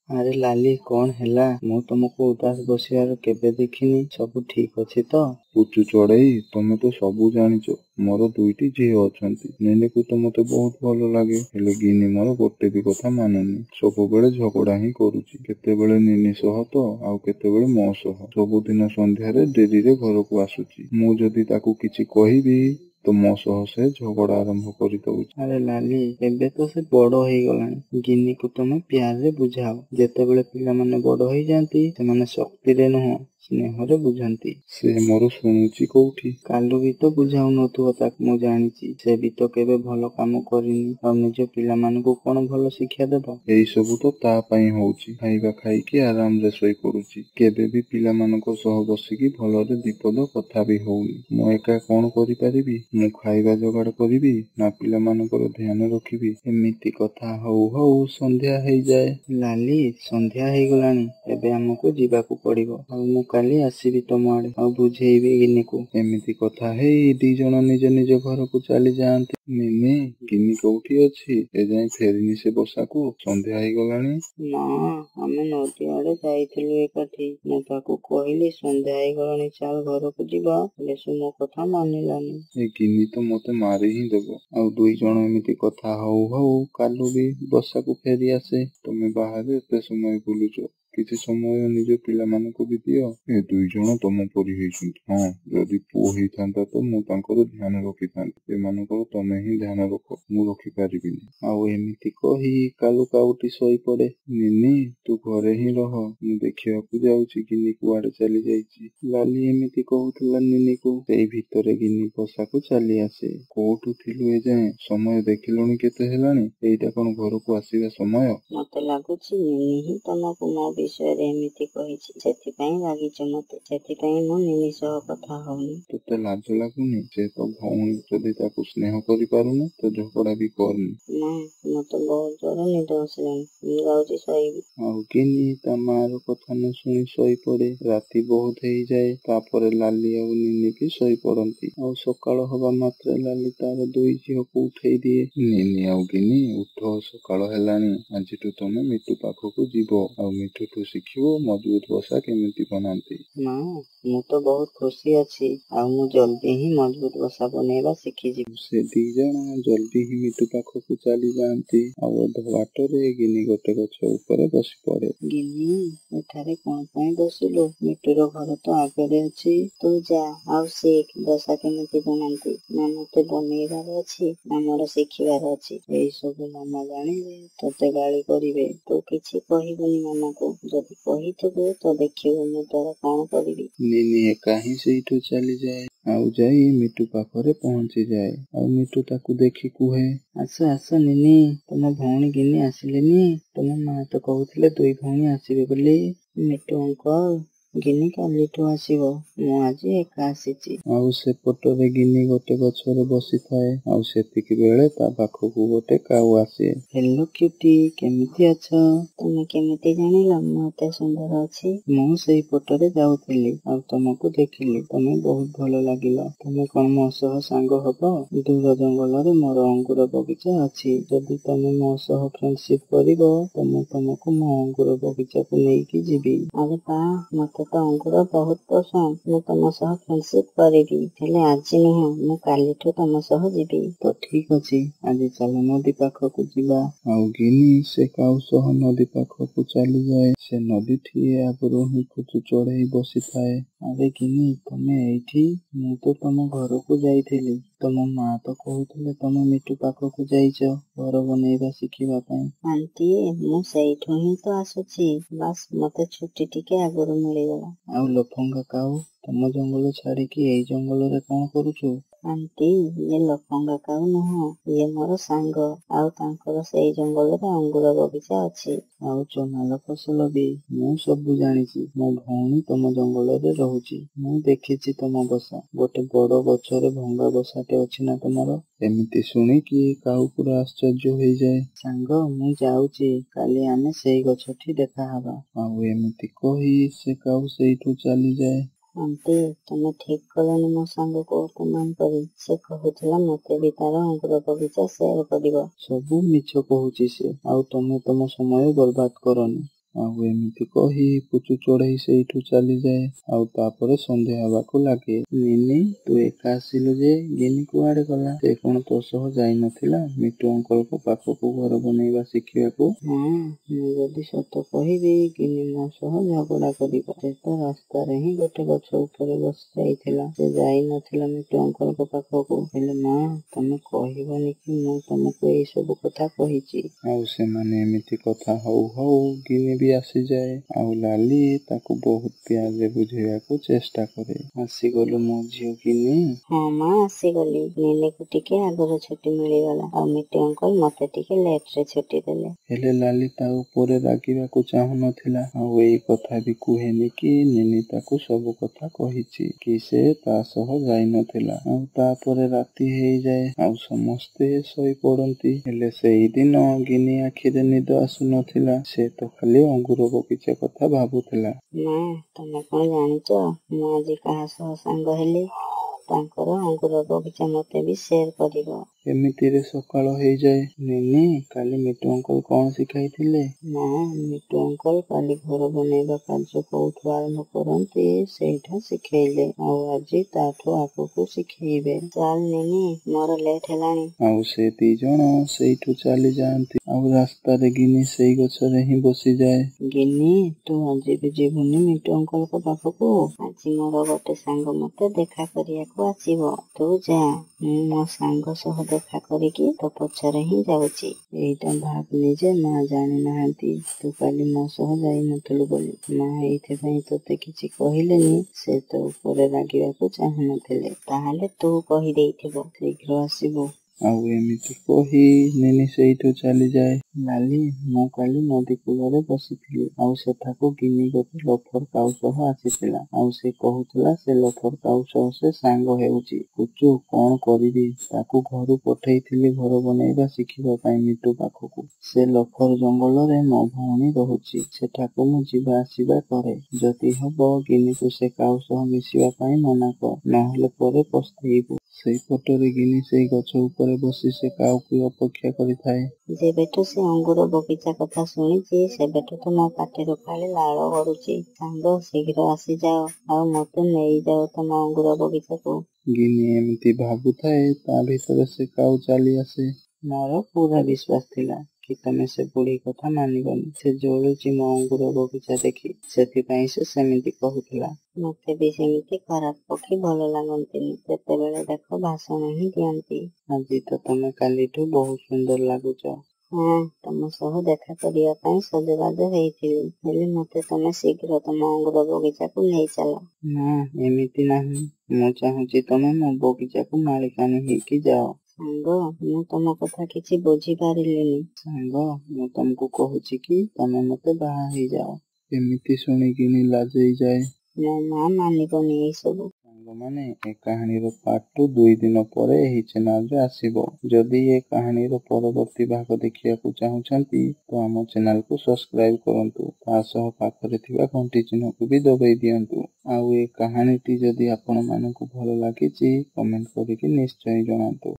ଆରେ ଲାଲି କଣ ହେଲା? ମୁଁ ତମକୁ ଉଦାସ ବସିବାର କେବେ ଦେଖିନି। ସବୁ ଠିକ ଅଛି ତ? ପୁଚୁ ଚଢେଇ, ତମେ ତ ସବୁ ଜାଣିଛ। ମୋର 2ଟି ଝିଅ ଅଛନ୍ତି। ନିନିକୁ ତ ମତେ ବହୁତ ଭଲ ଲାଗେ, ହେଲେ ଗିନି ମୋର ଗୋଟେ ବି କଥା ମାନୁନି। ସବୁବେଳେ ଝଗଡା ହିଁ କରୁଛି। କେତେବେଳେ ନିନି ସହ ତ ଆଉ କେତେବେଳେ ମୋ ସହ। ସବୁଦିନ ସନ୍ଧ୍ୟାରେ ଡେରିରେ ଘରକୁ ଆସୁଛି। ମୁଁ ଯଦି ତାକୁ କିଛି କହିବି ତ ମୋ ସହ ସେ ଝଗଡା ଆରମ୍ଭ କରିଦଉଛି। ଆରେ ଲାଲି, ଏବେ ତ ସେ ବଡ ହେଇଗଲାଣି। ଗିନିକୁ ତମେ ପ୍ୟାରରେ ବୁଝାଅ। ଯେତେବେଳେ ପିଲାମାନେ ବଡ ହେଇଯାନ୍ତି ସେମାନେ ଶକ୍ତିରେ ନୁହଁ ସ୍ନେହରେ ବୁଝନ୍ତି। ସେ ମୋର ଶୁଣୁଛି କୋଉଠି? କାଲୁ ବି ତ ବୁଝାଉନଥିବ ତାକୁ, ମୁଁ ଜାଣିଛି। ସେ ବି ତ କେବେ ଭଲ କାମ କରିନି, ଆଉ ନିଜ ପିଲାମାନଙ୍କୁ କଣ ଭଲ ଶିକ୍ଷା ଦେବ? ଏଇ ସବୁ ତ ତା ପାଇଁ ହଉଛି। ଖାଇବା ଖାଇକି ଆରାମରେ ଶୋଇ ପଡୁଛି। କେବେ ବି ପିଲାମାନଙ୍କ ସହ ବସିକି ଭଲରେ ଦିପଦ କଥା ବି ହଉନି। ମୁଁ ଏକା କଣ କରିପାରିବି? ମୁଁ ଖାଇବା ଯୋଗାଡ଼ କରିବି ନା ପିଲାମାନଙ୍କର ଧ୍ୟାନ ରଖିବି? ଏମିତି କଥା ହଉ ହଉ ସନ୍ଧ୍ୟା ହେଇଯାଏ। ଲାଲି, ସନ୍ଧ୍ୟା ହେଇଗଲାଣି। ଏବେ ଆମକୁ ଯିବାକୁ ପଡିବ। ଆଉ ମୁଁ କାଲି ଆସିବି ତମ ଆଡେ, ଆଉ ବୁଝେଇବି ଗିନିକୁ। ଏମିତି କଥା ହେଇ 2 ଜଣ ନିଜ ନିଜ ଘରକୁ ଚାଲି ଯାଆନ୍ତି। ନିନି, ଗିନି କୋଉଠି ଅଛି? ଏଯାଏଁ ଫେରିନି ସେ ବସାକୁ। ସନ୍ଧ୍ୟା ହେଇଗଲାଣି। ନା, ଆମେ ନଦୀ ଆଡେ ଯାଇଥିଲୁ ଏକାଠି। ମୁଁ ତାକୁ କହିଲି ସନ୍ଧ୍ୟା ହେଇଗଲାଣି, ଚାଲ ଘରକୁ ଯିବା, ହେଲେ ସେ ମୋ କଥା ମାନିଲାନି। ଏ ଗିନି ତ ମତେ ମାରି ହିଁ ଦେବ। ଆଉ 2 ଜଣ ଏମିତି କଥା ହଉ ହଉ କାଲୁ ବି ବସାକୁ ଫେରି ଆସେ। ତମେ ବାହାରେ ଏତେ ସମୟ ବୁଲୁଛ, କିଛି ସମୟ ନିଜ ପିଲାମାନଙ୍କୁ ବି ଦିଅ। ଏ 2 ଜଣ ତମ ପରି ହେଇଛନ୍ତି। ହଁ, ଯଦି ପୁଅ ହେଇଥାନ୍ତା ତ ମୁଁ ତାଙ୍କର ଧ୍ୟାନ ରଖିଥାନ୍ତି। ଏମାନଙ୍କର ତମେ ହିଁ ଧ୍ୟାନ ରଖ, ମୁଁ ରଖିପାରିବିନି। ଆଉ ଏମିତି କହି କାଲୁ କାଉଟି ଶୋଇପଡେ। ନିନି, ତୁ ଘରେ ହିଁ ରହ। ମୁଁ ଦେଖିବାକୁ ଯାଉଛି ଗିନି କୁଆଡେ ଚାଲି ଯାଇଛି। ଲାଲି ଏମିତି କହୁଥିଲା ନିନିକୁ। ସେଇ ଭିତରେ ଗିନି ବସାକୁ ଚାଲି ଆସେ। କୋଉଠୁ ଥିଲୁ ଏଯାଏଁ? ସମୟ ଦେଖିଲୁଣି କେତେ ହେଲାଣି? ଏଇଟା କଣ ଘରକୁ ଆସିବା ସମୟ? ମତେ ଲାଗୁଛି ନିନି ହିଁ ତମକୁ ମୋ ବିଷୟରେ ଏମିତି କହିଛି, ସେଥିପାଇଁ ରାଗିଛ ମତେ। ସେଥିପାଇଁ ମୁଁ ନିନି ସହ କଥା ହଉନି। ତୋତେ ଲାଜ ଲାଗୁନି? ସେ ତ ଭଉଣୀ, ଯଦି ତାକୁ ସ୍ନେହ କରିପାରୁନୁ ତ ଝଗଡା ବି କରନି। ନା, ମତେ ବହୁତ ଜୋର ନିଦ ଆସିଲାଣି। ମୁଁ ଯାଉଛି ଶୋଇବି। ଆଉ ଗିନି ତା ମାର କଥା ନ ଶୁଣି ଶୋଇପଡେ। ରାତି ବହୁତ ହେଇଯାଏ। ତାପରେ ଲାଲି ଆଉ ନିନି ବି ଶୋଇପଡନ୍ତି। ଆଉ ସକାଳ ହବା ମାତ୍ରେ ଲାଲି ତାର 2 ଝିଅକୁ ଉଠେଇ ଦିଏ। ନିନି ଆଉ ଗିନି, ଉଠ, ସକାଳ ହେଲାଣି। ଆଜିଠୁ ତମେ ମିଟୁ ପାଖକୁ ଯିବ, ଆଉ ମିଠୁଠୁ ଶିଖିବ ମଜବୁତ ବସା କେମିତି ବନାନ୍ତି। ମା, ମୁଁ ତ ବହୁତ ଖୁସି ଅଛି। ଆଉ ମୁଁ ଜଲ୍ଦି ହିଁ ମଜବୁତ ବସା ବନେଇବା ଶିଖିଯିବି। ସେ 2 ଜଣ ଜଲ୍ଦି ହିଁ ମିଟୁ ପାଖକୁ ଚାଲି ଯାଆନ୍ତି। ଆଉ ଅଧ ବାଟରେ ଗିନି ଗୋଟେ ଗଛ ଉପରେ ବସି ପଡେ। ଗିନି, ଏଠାରେ କଣ ପାଇଁ ବସିଲୁ? ମିଟୁର ଘର ତ ଆଗରେ ଅଛି। ତୁ ଯା ଆଉ ଶିଖ ବସା କେମିତି ବନାନ୍ତି। ନା ମତେ ବନେଇବାର ଅଛି, ନା ମୋର ଶିଖିବାର ଅଛି? ଏଇ ସବୁ ମାମା ଜାଣିଲେ ତତେ ଗାଳି କରିବେ। ତୁ କିଛି କହିବୁନି ମାମାକୁ। ଯଦି କହିଥିବୁ ତ ଦେଖିବୁ ମୁଁ ତୋର କଣ କରିବି। ନିନି ଏକା ହିଁ ସେଇଠୁ ଚାଲିଯାଏ। ଆଉ ଯାଇ ମିଟୁ ପାଖରେ ପହଞ୍ଚିଯାଏ। ଆଉ ମିଟୁ ତାକୁ ଦେଖି କୁହେ, ଆସ ଆସ ନିନି, ତମ ଭଉଣୀ ଗିନି ଆସିଲେନି? ତମ ମା ତ କହୁଥିଲେ 2 ଭଉଣୀ ଆସିବେ ବୋଲି। ମିଟୁ ଅଙ୍କଲ, ଗିନି କାଲିଠୁ ଆସିବ। ମୁଁ ଆଜି ଏକା ଆସିଛି। ଆଉ ସେପଟରେ ଗିନି ଗୋଟେ ଗଛରେ ବସିଥାଏ। ଆଉ ସେତିକି ବେଳେ ତା ପାଖକୁ ଗୋଟେ କାଉ ଆସେ। ହେଲୋ କ୍ୟୁଟି, କେମିତି ଅଛ? ତମେ କେମିତି ଜାଣିଲ ମୁଁ ଏତେ ସୁନ୍ଦର ଅଛି? ମୁଁ ସେଇ ପଟରେ ଯାଉଥିଲି, ଆଉ ତମକୁ ଦେଖିଲି। ତମେ ବହୁତ ଭଲ ଲାଗିଲ। ତମେ କଣ ମୋ ସହ ସାଙ୍ଗ ହବ? ଦୂର ଜଙ୍ଗଲରେ ମୋର ଅଙ୍ଗୁର ବଗିଚା ଅଛି। ଯଦି ତମେ ମୋ ସହ ଫ୍ରେଣ୍ଡସିପ କରିବ ତ ମୁଁ ତମକୁ ମୋ ଅଙ୍ଗୁର ବଗିଚାକୁ ନେଇକି ଯିବି। ଆରେ ବା, ମତେ ତ ଅଙ୍ଗୁର ବହୁତ ପସନ୍ଦ। ମୁଁ ତମ ସହ ଫ୍ରେଣ୍ଡସିପ କରିବି, ହେଲେ ଆଜି ନୁହଁ, ମୁଁ କାଲିଠୁ ତମ ସହ ଯିବି। ତ ଠିକ ଅଛି, ଆଜି ଚାଲ ନଦୀ ପାଖକୁ ଯିବା। ଆଉ ଗିନି ସେ କାଉ ସହ ନଦୀ ପାଖକୁ ଚାଲିଯାଏ। ସେ ନଦୀଠି ଆଗରୁ ହିଁ ପୁଚୁ ଚଢେଇ ବସିଥାଏ। ଆରେ ଗିନି, ତମେ ଏଇଠି? ମୁଁ ତ ତମ ଘରକୁ ଯାଇଥିଲି। ତମ ମା ତ କହୁଥିଲେ ତମେ ମିଟୁ ପାଖକୁ ଯାଇଛ ଘର ବନେଇବା ଶିଖିବା ପାଇଁ। ଆଣ୍ଟି, ମୁଁ ସେଇଠୁ ହିଁ ତ ଆସୁଛି। ବାସ୍ ମତେ ଛୁଟି ଟିକେ ଆଗରୁ ମିଳିଗଲା। ଆଉ ଲଫଙ୍ଗା କାଉ, ତମ ଜଙ୍ଗଲ ଛାଡିକି ଏଇ ଜଙ୍ଗଲରେ କଣ କରୁଛୁ? ଆଣ୍ଟି, ଇଏ ଲଫଙ୍ଗା କାଉ ନୁହଁ, ଇଏ ମୋର ସାଙ୍ଗ। ଆଉ ତାଙ୍କର ସେଇ ଜଙ୍ଗଲରେ ଅଙ୍ଗୁର ବଗିଚା ଅଛି। ଆଉ ଚମାଲ ଫସଲ ବି। ମୁଁ ସବୁ ଜାଣିଛି। ମୋ ଭଉଣୀ ତମ ଜଙ୍ଗଲରେ ରହୁଛି। ମୁଁ ଦେଖିଛି ତମ ବସା। ଗୋଟେ ବଡ ଗଛରେ ଭଙ୍ଗା ବସାଟେ ଅଛି ନା ତମର? ଏମିତି ଶୁଣିକି କାଉ ପୁରା ଆଶ୍ଚର୍ଯ୍ୟ ହେଇଯାଏ। ସାଙ୍ଗ, ମୁଁ ଯାଉଛି, କାଲି ଆମେ ସେଇ ଗଛଠି ଦେଖାହବା। ଆଉ ଏମିତି କହି ସେ କାଉ ସେଇଠୁ ଚାଲିଯାଏ। ଆଣ୍ଟି, ତମେ ଠିକ କଲନି ମୋ ସାଙ୍ଗକୁ ଅପମାନ କରି। ସେ କହୁଥିଲା ମତେ ବି ତାର ଅଙ୍ଗୁର ବଗିଚା ସେୟାର କରିବ। ସବୁ ମିଛ କହୁଛି ସେ। ଆଉ ତମେ ତମ ସମୟ ବର୍ବାଦ କରନି। ଆଉ ଏମିତି କହି ପୁଚୁ ଚଢ଼େଇ ସେଇଠୁ ଚାଲିଯାଏ। ଆଉ ତାପରେ ସନ୍ଧ୍ୟା ହେବାକୁ ଲାଗେ। ନିନି ତୁ ଏକା ଆସିଲୁ ଯେ ଗିନି କୁଆଡେ ଗଲା? ସେ କଣ ତୋ ସହ ଯାଇନଥିଲା ମିଟୁ ଅଙ୍କଲଙ୍କ ପାଖକୁ ଘର ବନେଇବା ଶିଖିବାକୁ? ହଁ, ମୁଁ ଯଦି ସତ କହିବି ଗିନି ମୋ ସହ ଝଗଡା କରିବ। ସେ ତ ରାସ୍ତାରେ ହିଁ ଗୋଟେ ଗଛ ଉପରେ ବସି ଯାଇଥିଲା। ସେ ଯାଇନଥିଲା ମିଟୁ ଅଙ୍କଲଙ୍କ ପାଖକୁ। ହେଲେ ମା, ତମେ କହିବନି କି ମୁଁ ତମକୁ ଏଇ ସବୁ କଥା କହିଛି? ଆଉ ସେମାନେ ଏମିତି କଥା ହଉ ହଉ ଗିନି ବି ଆସିଯାଏ। ଆଉ ଲାଲି ତାକୁ ବହୁତ ପ୍ୟାରରେ ବୁଝେଇବାକୁ ଚେଷ୍ଟା କରେ। ଆସିଗଲୁ ମୋ ଝିଅ ଗିନି? ହଁ ମା, ଆସିଗଲି। ନିନିକୁ ଟିକେ ଆଗରୁ ଛୁଟି ମିଳିଗଲା ଆଉ ମିଟୁ ଅଙ୍କଲ ମତେ ଟିକେ ଲେଟରେ ଛୁଟି ଦେଲେ। ହେଲେ ଲାଲି ତା ଉପରେ ରାଗିବାକୁ ଚାହୁଁନଥିଲା। ଆଉ ଏଇ କଥା ବି କୁହେନି କି ନିନି ତାକୁ ସବୁ କଥା କହିଛି କି ସେ ତା ସହ ଯାଇନଥିଲା। ଆଉ ତାପରେ ରାତି ହେଇଯାଏ ଆଉ ସମସ୍ତେ ଶୋଇପଡନ୍ତି। ହେଲେ ସେଇଦିନ ଗିନି ଆଖିରେ ନିଦ ଆସୁନଥିଲା। ସେ ତ ଖାଲି ଅଙ୍ଗୁର ବଗିଚା କଥା ଭାବୁଥିଲା। ମା, ତମେ କଣ ଜାଣିଛ ମୁଁ ଆଜି କାହା ସହ ସାଙ୍ଗ ହେଲି? ତାଙ୍କର ଅଙ୍ଗୁର ବଗିଚା ମତେ ବି ସେୟାର କରିବ। ଏମିତିରେ ସକାଳ ହେଇଯାଏ। ନିନି, କାଲି ମିଟୁ ଅଙ୍କଲ କଣ ଶିଖାଇଥିଲେ? ମା, ମିଟୁ ଅଙ୍କଲ କାଲି ଘର ବନେଇବା କାର୍ଯ୍ୟ କୋଉଠୁ ଆରମ୍ଭ କରନ୍ତି ସେଇଟା ଶିଖେଇଲେ। ଆଉ ଆଜି ତାଠୁ ଆଗକୁ ଶିଖେଇବେ। ଚାଲ ନିନି, ମୋର ଲେଟ୍ ହେଲାଣି। ଆଉ ସେ ଦି ଜଣ ସେଇଠୁ ଚାଲି ଯାଆନ୍ତି। ଆଉ ରାସ୍ତାରେ ଗିନି ସେଇ ଗଛରେ ହିଁ ବସିଯାଏ। ଗିନି, ତୁ ଆଜି ବି ଯିବୁନି ମିଟୁ ଅଙ୍କଲଙ୍କ ପାଖକୁ? ଆଜି ମୋର ଗୋଟେ ସାଙ୍ଗ ମତେ ଦେଖା କରିବାକୁ ଆସିବ। ତୁ ଯା, ମୁଁ ମୋ ସାଙ୍ଗ ସହ ଦେଖା କରିକି ତୋ ପଛରେ ହିଁ ଯାଉଛି। ଏଇଟା ଭାବିନି ଯେ ମା ଜାଣିନାହାନ୍ତି ତୁ କାଲି ମୋ ସହ ଯାଇନଥିଲୁ ବୋଲି। ମା ଏଇଥିପାଇଁ ତୋତେ କିଛି କହିଲେନି। ସେ ତୋ ଉପରେ ରାଗିବାକୁ ଚାହୁଁନଥିଲେ। ତାହେଲେ ତୁ କହିଦେଇଥିବ ଶୀଘ୍ର ଆସିବୁ। ଆଉ ଏମିତି କହି ନିନି ସେଇଠୁ ଚାଲିଯାଏ। ଲାଲି, ମୁଁ କାଲି ନଦୀ କୂଳରେ ବସିଥିଲି। ଆଉ ସେଠାକୁ ଗିନି ଗୋଟେ ଲୋଫର କାଉ ସହ ଆସିଥିଲା। ଆଉ ସେ କହୁଥିଲା ସେ ଲୋଫର କାଉ ସହ ସେ ସାଙ୍ଗ ହେଉଛି। ପୁଚୁ, କଣ କରିବି? ତାକୁ ଘରୁ ପଠେଇଥିଲି ଘର ବନେଇବା ଶିଖିବା ପାଇଁ ମିଟୁ ପାଖକୁ। ସେ ଲୋଫର ଜଙ୍ଗଲରେ ମୋ ଭଉଣୀ ରହୁଛି। ସେଠାକୁ ମୁଁ ଯିବା ଆସିବା କରେ। ଯଦି ହବ ଗିନିକୁ ସେ କାଉ ସହ ମିଶିବା ପାଇଁ ମନା କର, ନହେଲେ ପରେ ପସ୍ତେଇବୁ। ସେଇପଟରେ ଗିନି ସେଇ ଗଛ ଉପରେ ବସି ସେ କାଉକୁ ଅପେକ୍ଷା କରିଥାଏ। ଯେବେଠୁ ସେ ଅଙ୍ଗୁର ବଗିଚା କଥା ଶୁଣିଛି ସେବେଠୁ ତ ମୋ ପାଟିରୁ ଖାଲି ଲାଳ ଗଡୁଛି। ସାଙ୍ଗ, ଶୀଘ୍ର ଆସିଯାଅ ଆଉ ମତେ ନେଇଯାଅ ତମ ଅଙ୍ଗୁର ବଗିଚାକୁ। ଗିନି ଏମିତି ଭାବୁଥାଏ, ତା ଭିତରେ ସେ କାଉ ଚାଲି ଆସେ। ମୋର ପୁରା ବିଶ୍ୱାସ ଥିଲା କି ତମେ ସେ ବୁଢୀ କଥା ମାନିବନି। ସେ ଜଳୁଛି ମୋ ଅଙ୍ଗୁର ବଗିଚା ଦେଖି, ସେଥିପାଇଁ ସେ ସେମିତି କହୁଥିଲା। ମତେ ବି ସେମିତି ଖରାପ ପକ୍ଷୀ ଭଲ ଲାଗନ୍ତିନି। ଯେତେବେଳେ ଦେଖ ଭାଷଣ ହିଁ ଦିଅନ୍ତି। ଆଜି ତ ତମେ କାଲିଠୁ ବହୁତ ସୁନ୍ଦର ଲାଗୁଛ। ହଁ, ତମ ସହ ଦେଖା କରିବା ପାଇଁ ସଜବାଜ ହେଇଥିଲି। ହେଲେ ମତେ ତମେ ଶୀଘ୍ର ତମ ଅଙ୍ଗୁର ବଗିଚାକୁ ନେଇ ଚାଲ। ନା, ଏମିତି ନାହିଁ। ମୁଁ ଚାହୁଁଛି ତମେ ମୋ ବଗିଚାକୁ ମାଳିକାଣୀ ହେଇକି ଯାଅ। ସାଙ୍ଗ, ମୁଁ ତମ କଥା କିଛି ବୁଝିପାରିଲିନି। ସାଙ୍ଗ, ମୁଁ ତମକୁ କହୁଛି କି ତମେ ମତେ ବାହା ହେଇଯାଅ। ଏମିତି ଶୁଣିକି ଲାଜେଇ ଯାଏ। ମୋ ମା ମାନିବନି ଏଇ ସବୁ। ସାଙ୍ଗମାନେ, ଏ କାହାଣୀର ପାର୍ଟ 2 2 ଦିନ ପରେ ଏହି ଚ୍ୟାନେଲରେ ଆସିବ। ଯଦି ଏ କାହାଣୀର ପରବର୍ତ୍ତୀ ଭାଗ ଦେଖିବାକୁ ଚାହୁଁଛନ୍ତି ତ ଆମ ଚ୍ୟାନେଲକୁ ସବସ୍କ୍ରାଇବ କରନ୍ତୁ। ତା ସହ ପାଖରେ ଥିବା ଘଣ୍ଟି ଚିହ୍ନକୁ ବି ଦବେଇ ଦିଅନ୍ତୁ। ଆଉ ଏ କାହାଣୀଟି ଯଦି ଆପଣମାନଙ୍କୁ ଭଲ ଲାଗିଛି କମେଣ୍ଟ କରିକି ନିଶ୍ଚୟ ଜଣାନ୍ତୁ।